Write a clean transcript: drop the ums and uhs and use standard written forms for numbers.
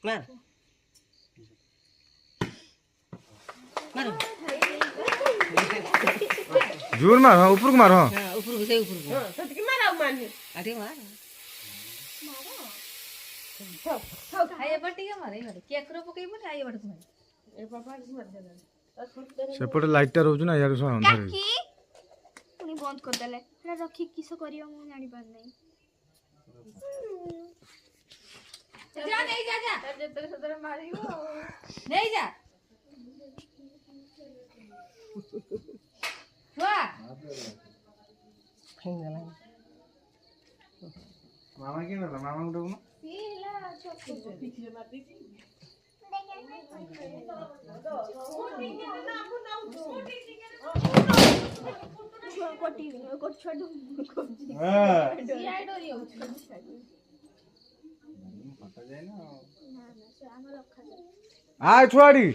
मार मार जोर मार हां ऊपर को मार हां हां ऊपर से ऊपर को हां सटकी मारा मान अरे मार आये बटी के मारे केकरो पकई बटी आये बट मारे ए पापा मर देला सेपटे लाइटटा रहउछ ना यार सो अंधार काकी पुनी बंद कर देले हेला रखी किस करियो मु जानि पार नै जा नहीं जा जा जेतरे सदरे मारियो नहीं जा वाह फेंक देला मामा के ना मामा उठो ना पीला छोटो पीछे मार दी कोटी कोट छोड़ हां सीआई डोरी हो फटा जाए ना ना ना से आम रखा आ छुआड़ी